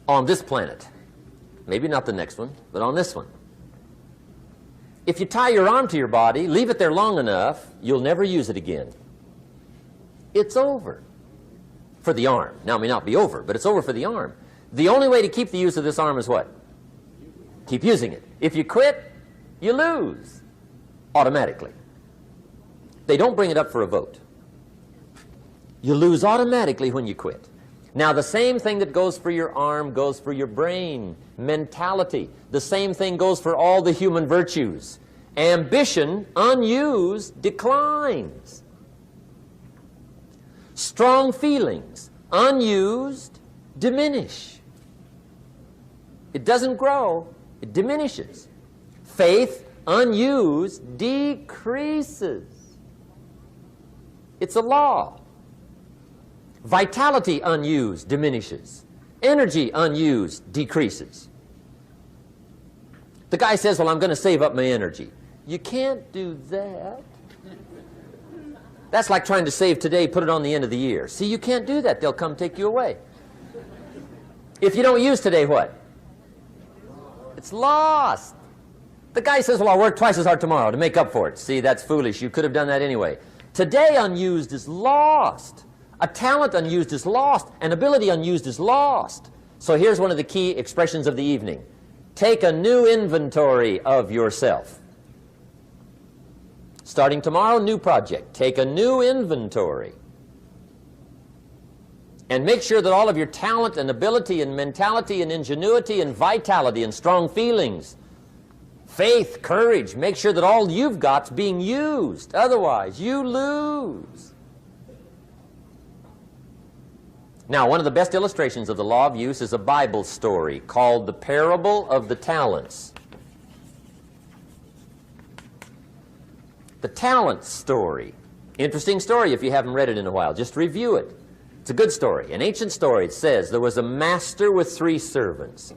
on this planet. Maybe not the next one, but on this one. If you tie your arm to your body, leave it there long enough, you'll never use it again. It's over for the arm. Now, it may not be over, but it's over for the arm. The only way to keep the use of this arm is what? Keep using it. If you quit, you lose automatically. They don't bring it up for a vote. You lose automatically when you quit. Now, the same thing that goes for your arm goes for your brain, mentality. The same thing goes for all the human virtues. Ambition, unused, declines. Strong feelings, unused, diminish. It doesn't grow, it diminishes. Faith, unused, decreases. It's a law. Vitality, unused, diminishes. Energy, unused, decreases. The guy says, well, I'm going to save up my energy. You can't do that. That's like trying to save today, put it on the end of the year. See, you can't do that. They'll come take you away. If you don't use today, what? It's lost. The guy says, well, I'll work twice as hard tomorrow to make up for it. See, that's foolish. You could have done that anyway. Today, unused is lost. A talent unused is lost. An ability unused is lost. So here's one of the key expressions of the evening. Take a new inventory of yourself. Starting tomorrow, new project. Take a new inventory. And make sure that all of your talent and ability and mentality and ingenuity and vitality and strong feelings, faith, courage, make sure that all you've got's being used. Otherwise, you lose. Now, one of the best illustrations of the law of use is a Bible story called the Parable of the Talents. The talent story. Interesting story if you haven't read it in a while. Just review it. It's a good story. An ancient story. It says there was a master with 3 servants.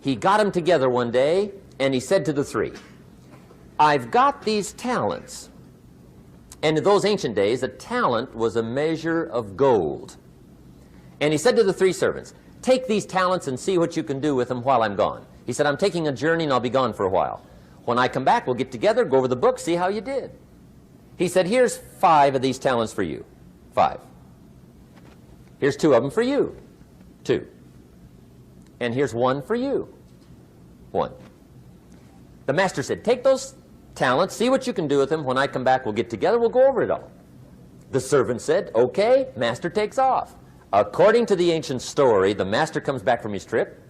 He got them together one day and he said to the 3, I've got these talents. And in those ancient days, a talent was a measure of gold. And he said to the 3 servants, take these talents and see what you can do with them while I'm gone. He said, I'm taking a journey and I'll be gone for a while. When I come back, we'll get together, go over the book, see how you did. He said, here's 5 of these talents for you. 5. Here's 2 of them for you. 2. And here's 1 for you. 1. The master said, take those talents, see what you can do with them. When I come back, we'll get together, we'll go over it all. The servant said, okay, master takes off. According to the ancient story, the master comes back from his trip.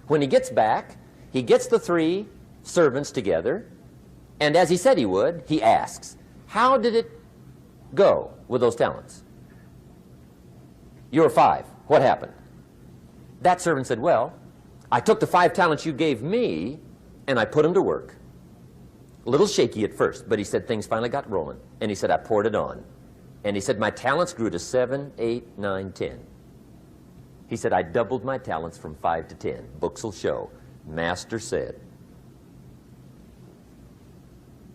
When he gets back, he gets the 3 servants together, and as he said he would, he asks, how did it go with those talents? You were 5. What happened? That servant said, well, I took the 5 talents you gave me, and I put them to work. A little shaky at first, but he said things finally got rolling. And he said, I poured it on. And he said, my talents grew to 7, 8, 9, 10. He said, I doubled my talents from 5 to 10. Books will show. Master said,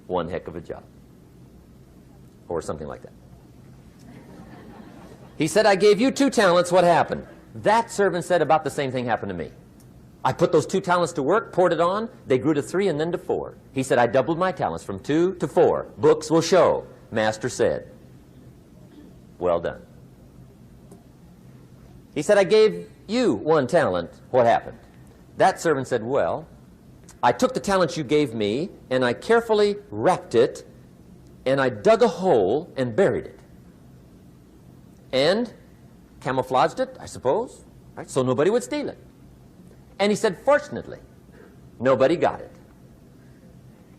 one heck of a job. Or something like that. He said, I gave you 2 talents. What happened? That servant said about the same thing happened to me. I put those 2 talents to work, poured it on. They grew to 3 and then to 4. He said, I doubled my talents from 2 to 4. Books will show. Master said, well done. He said, I gave you 1 talent. What happened? That servant said, well, I took the talent you gave me, and I carefully wrapped it, and I dug a hole and buried it. And camouflaged it, I suppose, right, so nobody would steal it. And he said, fortunately, nobody got it.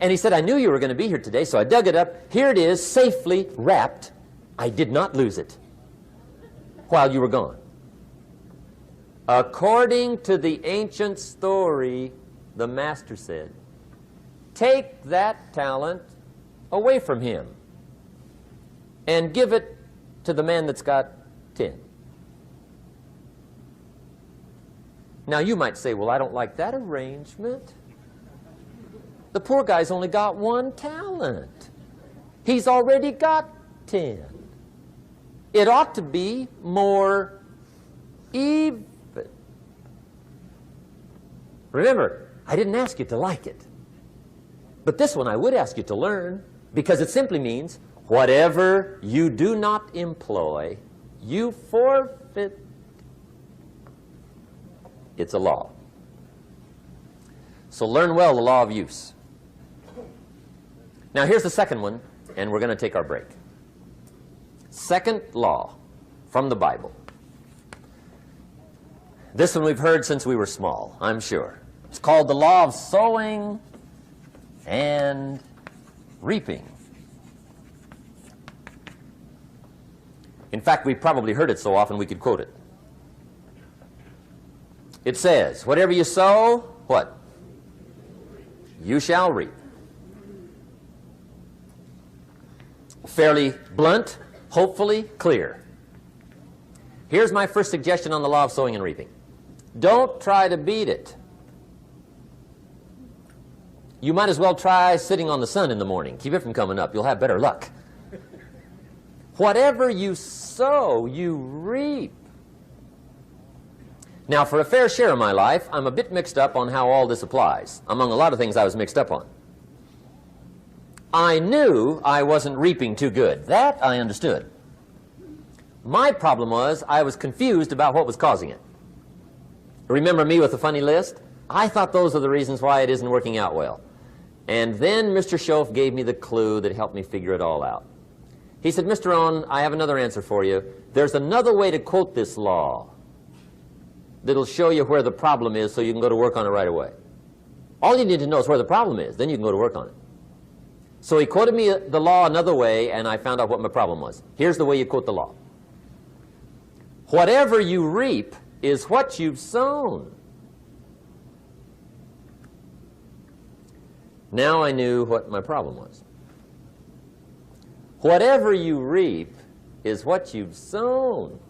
And he said, I knew you were going to be here today, so I dug it up. Here it is, safely wrapped. I did not lose it while you were gone. According to the ancient story, the master said, take that talent away from him and give it to the man that's got 10. Now you might say, well, I don't like that arrangement. The poor guy's only got 1 talent. He's already got 10. It ought to be more even. Remember, I didn't ask you to like it. But this one I would ask you to learn, because it simply means whatever you do not employ, you forfeit. It's a law. So learn well the law of use. Now here's the second one, and we're going to take our break. Second law from the Bible. This one we've heard since we were small, I'm sure. It's called the law of sowing and reaping. In fact, we've probably heard it so often we could quote it. It says, whatever you sow, what? You shall reap. Fairly blunt, hopefully clear. Here's my first suggestion on the law of sowing and reaping. Don't try to beat it. You might as well try sitting on the sun in the morning. Keep it from coming up. You'll have better luck. Whatever you sow, you reap. Now, for a fair share of my life, I'm a bit mixed up on how all this applies. Among a lot of things I was mixed up on. I knew I wasn't reaping too good. That I understood. My problem was I was confused about what was causing it. Remember me with the funny list? I thought those are the reasons why it isn't working out well. And then Mr. Schoaf gave me the clue that helped me figure it all out. He said, Mr. Rohn, I have another answer for you. There's another way to quote this law that'll show you where the problem is so you can go to work on it right away. All you need to know is where the problem is, then you can go to work on it. So he quoted me the law another way, and I found out what my problem was. Here's the way you quote the law. Whatever you reap is what you've sown. Now I knew what my problem was. Whatever you reap is what you've sown.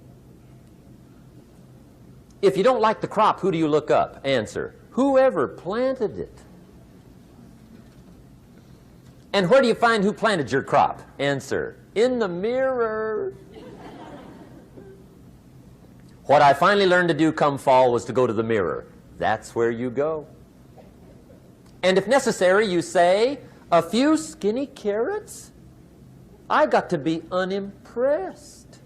If you don't like the crop, who do you look up? Answer, whoever planted it. And where do you find who planted your crop? Answer, in the mirror. What I finally learned to do come fall was to go to the mirror. That's where you go. And if necessary, you say, a few skinny carrots? I got to be unimpressed.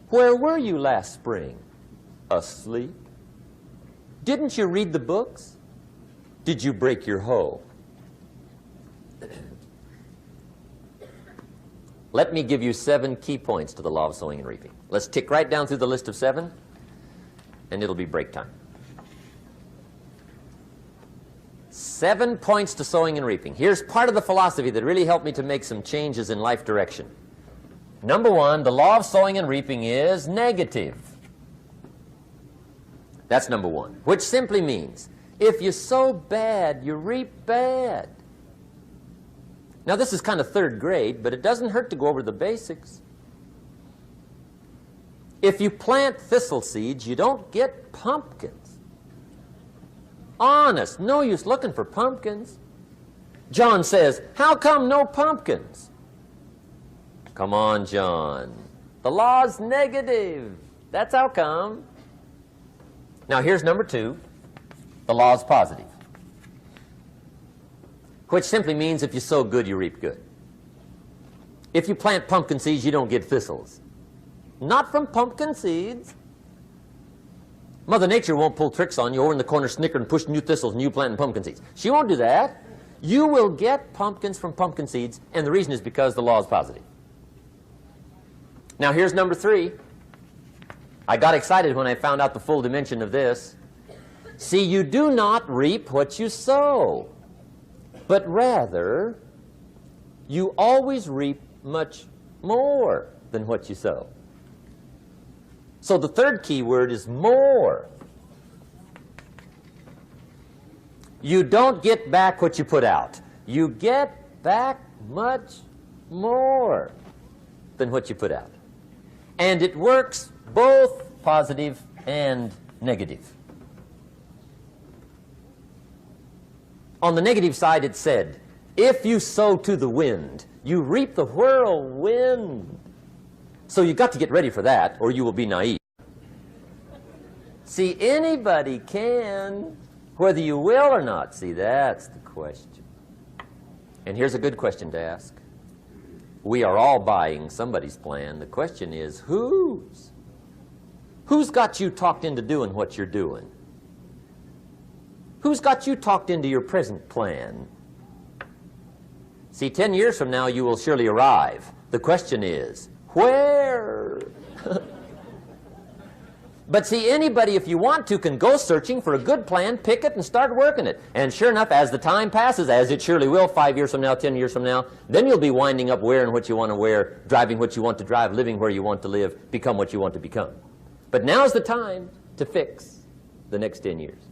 Where were you last spring? Asleep? Didn't you read the books? Did you break your hoe? Let me give you 7 key points to the law of sowing and reaping. Let's tick right down through the list of 7, and it'll be break time. 7 points to sowing and reaping. Here's part of the philosophy that really helped me to make some changes in life direction. Number 1, the law of sowing and reaping is negative. That's number 1, which simply means if you sow bad, you reap bad. Now, this is kind of 3rd grade, but it doesn't hurt to go over the basics. If you plant thistle seeds, you don't get pumpkins. Honest, no use looking for pumpkins. John says, how come no pumpkins? Come on, John. The law's negative. That's how come. Now, here's number 2. The law's positive, which simply means if you sow good, you reap good. If you plant pumpkin seeds, you don't get thistles. Not from pumpkin seeds. Mother Nature won't pull tricks on you over in the corner snickering, pushing you thistles and you planting pumpkin seeds. She won't do that. You will get pumpkins from pumpkin seeds, and the reason is because the law is positive. Now here's number 3. I got excited when I found out the full dimension of this. See, you do not reap what you sow, but rather you always reap much more than what you sow. So the 3rd key word is more. You don't get back what you put out. You get back much more than what you put out. And it works both positive and negative. On the negative side, it said, if you sow to the wind, you reap the whirlwind. So you've got to get ready for that, or you will be naive. See, anybody can. Whether you will or not, see, that's the question. And here's a good question to ask. We are all buying somebody's plan. The question is, whose? Who's got you talked into doing what you're doing? Who's got you talked into your present plan? See, 10 years from now, you will surely arrive. The question is, where? But see, anybody, if you want to, can go searching for a good plan, pick it, and start working it. And sure enough, as the time passes, as it surely will 5 years from now, 10 years from now, then you'll be winding up wearing what you want to wear, driving what you want to drive, living where you want to live, become what you want to become. But now's the time to fix the next 10 years.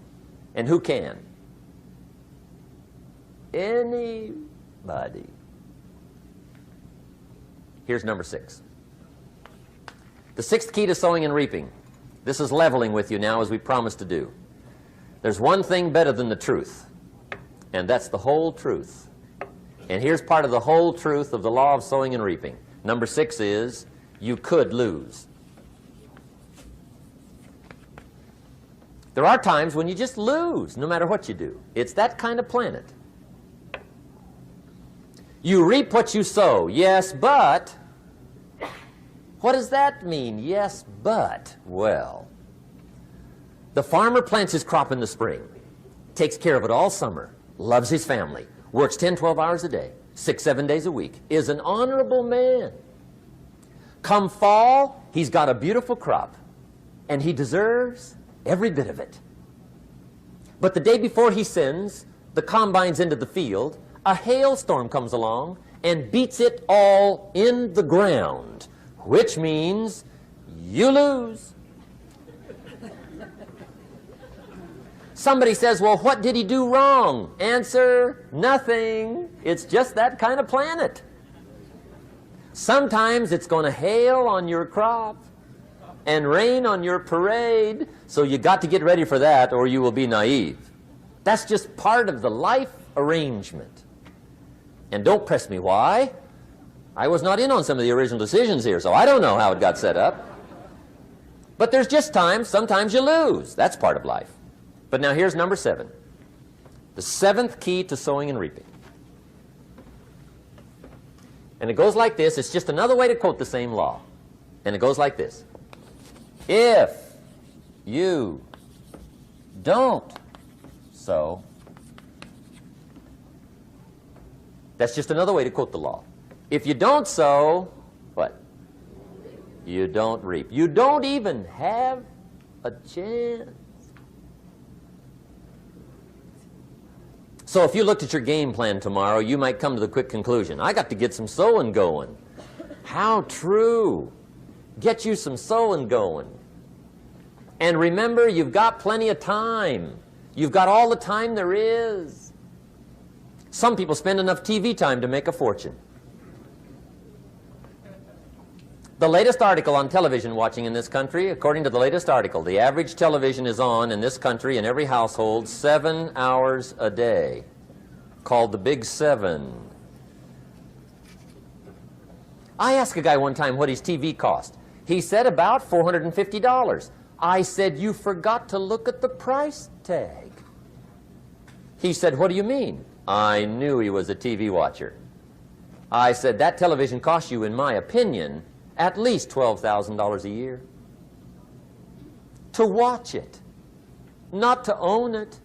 And who can? Anybody. Here's number 6. The 6th key to sowing and reaping. This is leveling with you now, as we promised to do. There's one thing better than the truth, and that's the whole truth. And here's part of the whole truth of the law of sowing and reaping. Number 6 is, you could lose. There are times when you just lose, no matter what you do. It's that kind of planet. You reap what you sow, yes, but... What does that mean? Yes, but, well, the farmer plants his crop in the spring, takes care of it all summer, loves his family, works 10, 12 hours a day, 6, 7 days a week, is an honorable man. Come fall, he's got a beautiful crop, and he deserves every bit of it. But the day before he sends the combines into the field, a hailstorm comes along and beats it all in the ground. Which means you lose. Somebody says, well, what did he do wrong? Answer, nothing. It's just that kind of planet. Sometimes it's going to hail on your crop and rain on your parade, so you got to get ready for that or you will be naive. That's just part of the life arrangement. And don't press me why. I was not in on some of the original decisions here, so I don't know how it got set up. But there's just times, sometimes you lose. That's part of life. But now here's number 7. The 7th key to sowing and reaping. And it goes like this. It's just another way to quote the same law. And it goes like this. If you don't sow, that's just another way to quote the law. If you don't sow, what? You don't reap. You don't even have a chance. So if you looked at your game plan tomorrow, you might come to the quick conclusion, I got to get some sowing going. How true. Get you some sowing going. And remember, you've got plenty of time. You've got all the time there is. Some people spend enough TV time to make a fortune. The latest article on television watching in this country, according to the latest article, the average television is on in this country in every household 7 hours a day, called the Big 7. I asked a guy one time what his TV cost. He said about $450. I said, you forgot to look at the price tag. He said, what do you mean? I knew he was a TV watcher. I said, that television costs you, in my opinion, at least $12,000 a year. To watch it, not to own it.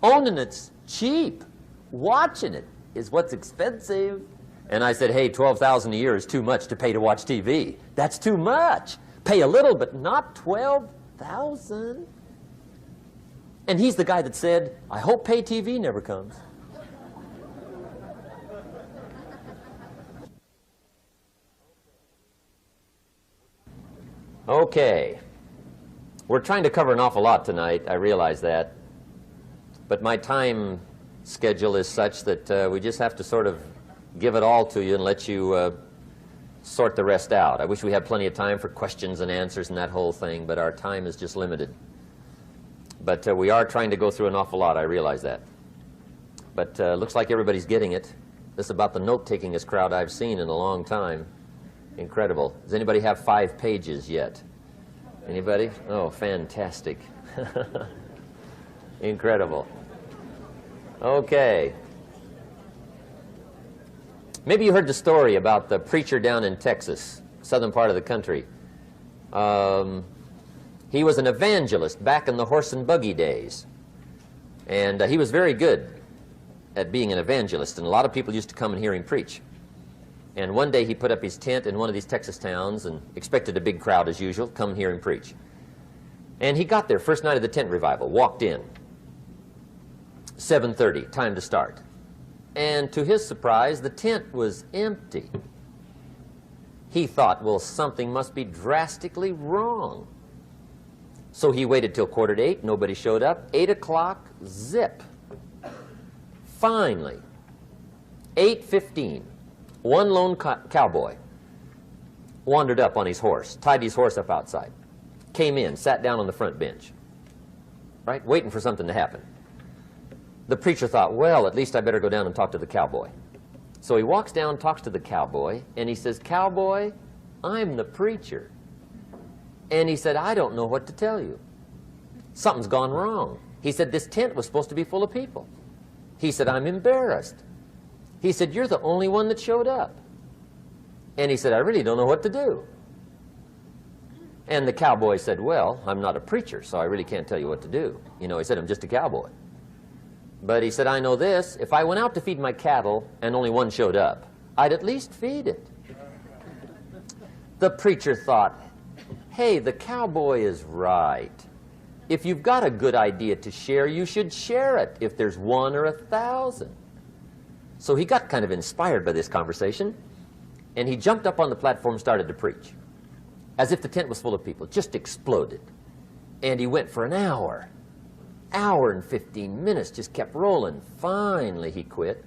Owning it's cheap. Watching it is what's expensive. And I said, hey, $12,000 a year is too much to pay to watch TV. That's too much. Pay a little, but not $12,000. And he's the guy that said, I hope pay TV never comes. Okay. We're trying to cover an awful lot tonight, I realize that. But my time schedule is such that we just have to sort of give it all to you and let you sort the rest out. I wish we had plenty of time for questions and answers and that whole thing, but our time is just limited. But we are trying to go through an awful lot, I realize that. But looks like everybody's getting it. This is about the note-takingest crowd I've seen in a long time. Incredible. Does anybody have 5 pages yet? Anybody? Oh, fantastic. Incredible. Okay. Maybe you heard the story about the preacher down in Texas, southern part of the country. He was an evangelist back in the horse and buggy days. And he was very good at being an evangelist, and a lot of people used to come and hear him preach. And one day he put up his tent in one of these Texas towns and expected a big crowd as usual, come and hear him preach. And he got there, first night of the tent revival, walked in. 7:30, time to start. And to his surprise, the tent was empty. He thought, well, something must be drastically wrong. So he waited till 7:45, nobody showed up. 8 o'clock, zip. Finally, 8:15, one lone cowboy wandered up on his horse, tied his horse up outside, came in, sat down on the front bench, right, waiting for something to happen. The preacher thought, well, at least I better go down and talk to the cowboy. So he walks down, talks to the cowboy, and he says, "Cowboy, I'm the preacher." And he said, "I don't know what to tell you. Something's gone wrong." He said, "This tent was supposed to be full of people." He said, "I'm embarrassed." He said, "You're the only one that showed up." And he said, "I really don't know what to do." And the cowboy said, "Well, I'm not a preacher, so I really can't tell you what to do." You know, he said, "I'm just a cowboy." But he said, "I know this, if I went out to feed my cattle and only one showed up, I'd at least feed it." The preacher thought, hey, the cowboy is right. If you've got a good idea to share, you should share it if there's 1 or 1,000. So he got kind of inspired by this conversation, and he jumped up on the platform and started to preach, as if the tent was full of people, just exploded. And he went for an hour and 15 minutes, just kept rolling. Finally, he quit.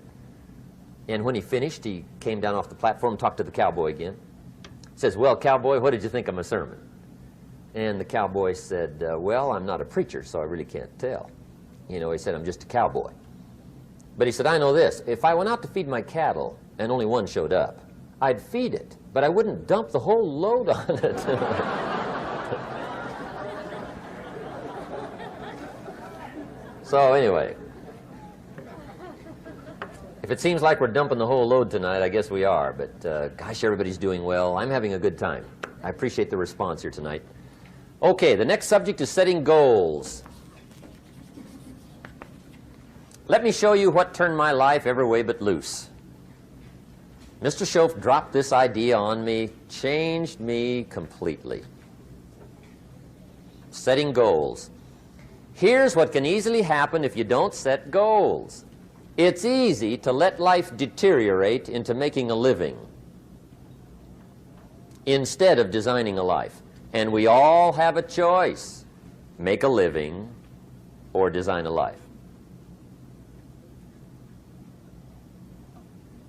And when he finished, he came down off the platform, talked to the cowboy again. Says, "Well, cowboy, what did you think of my sermon?" And the cowboy said, "Well, I'm not a preacher, so I really can't tell." You know, he said, "I'm just a cowboy." But he said, "I know this. If I went out to feed my cattle and only one showed up, I'd feed it, but I wouldn't dump the whole load on it." So anyway, if it seems like we're dumping the whole load tonight, I guess we are. But gosh, everybody's doing well. I'm having a good time. I appreciate the response here tonight. Okay, the next subject is setting goals. Let me show you what turned my life every way but loose. Mr. Schoaf dropped this idea on me, changed me completely. Setting goals. Here's what can easily happen if you don't set goals. It's easy to let life deteriorate into making a living instead of designing a life. And we all have a choice: make a living or design a life.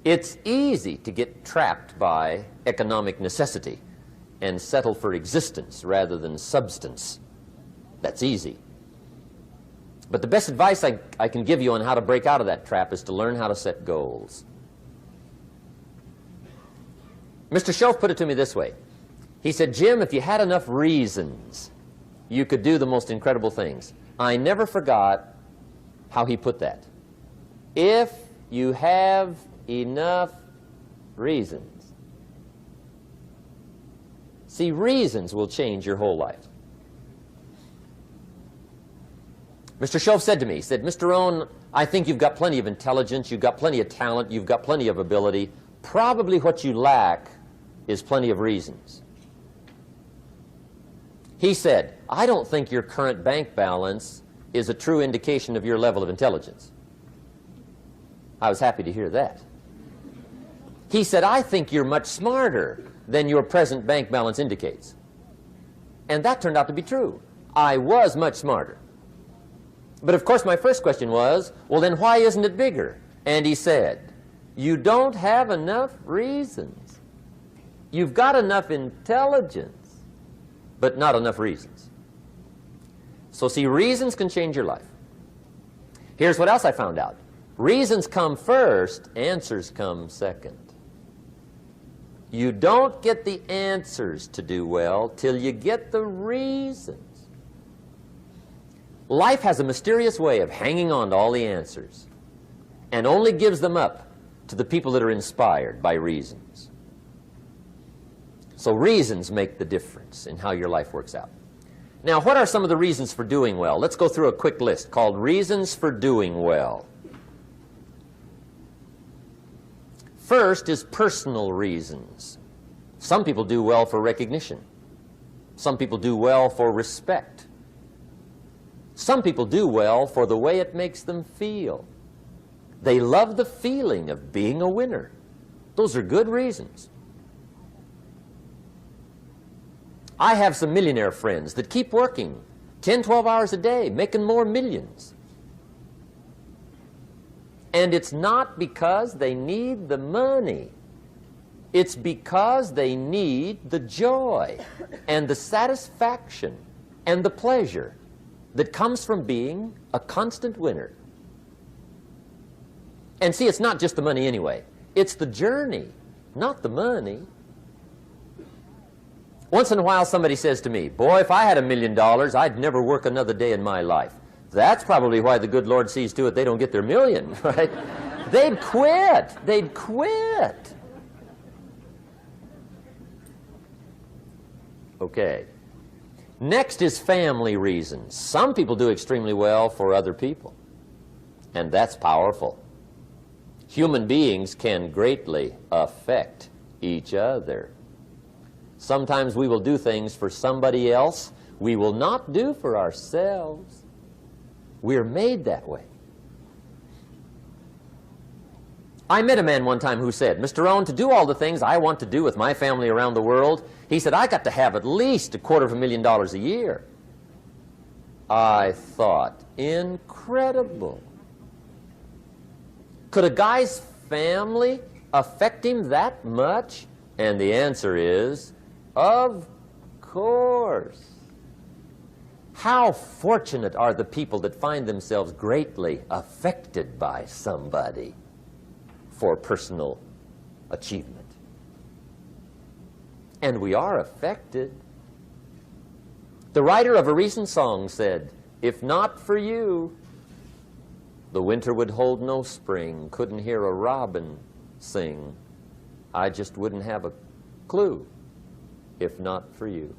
It's easy to get trapped by economic necessity and settle for existence rather than substance. That's easy. But the best advice I can give you on how to break out of that trap is to learn how to set goals. Mr. Schoaf put it to me this way. He said, "Jim, if you had enough reasons, you could do the most incredible things." I never forgot how he put that. If you have enough reasons. See, reasons will change your whole life. Mr. Schoaf said to me, he said, "Mr. Rohn, I think you've got plenty of intelligence, you've got plenty of talent, you've got plenty of ability. Probably what you lack is plenty of reasons." He said, "I don't think your current bank balance is a true indication of your level of intelligence." I was happy to hear that. He said, "I think you're much smarter than your present bank balance indicates." And that turned out to be true. I was much smarter. But of course my first question was, well then why isn't it bigger? And he said, "You don't have enough reasons. You've got enough intelligence, but not enough reasons." So see, reasons can change your life. Here's what else I found out. Reasons come first, answers come second. You don't get the answers to do well till you get the reasons. Life has a mysterious way of hanging on to all the answers and only gives them up to the people that are inspired by reasons. So reasons make the difference in how your life works out. Now, what are some of the reasons for doing well? Let's go through a quick list called Reasons for Doing Well. First is personal reasons. Some people do well for recognition. Some people do well for respect. Some people do well for the way it makes them feel. They love the feeling of being a winner. Those are good reasons. I have some millionaire friends that keep working 10, 12 hours a day, making more millions. And it's not because they need the money. It's because they need the joy and the satisfaction and the pleasure that comes from being a constant winner. And see, it's not just the money anyway. It's the journey, not the money. Once in a while somebody says to me, boy, if I had $1 million, I'd never work another day in my life. That's probably why the good Lord sees to it they don't get their million, right? They'd quit. They'd quit. Okay. Next is family reasons. Some people do extremely well for other people, and that's powerful. Human beings can greatly affect each other. Sometimes we will do things for somebody else we will not do for ourselves. We're made that way. I met a man one time who said, Mr. Rohn, to do all the things I want to do with my family around the world, he said, I got to have at least $250,000 a year. I thought, incredible. Could a guy's family affect him that much? And the answer is, of course. How fortunate are the people that find themselves greatly affected by somebody for personal achievement. And we are affected. The writer of a recent song said, if not for you, the winter would hold no spring, couldn't hear a robin sing. I just wouldn't have a clue if not for you.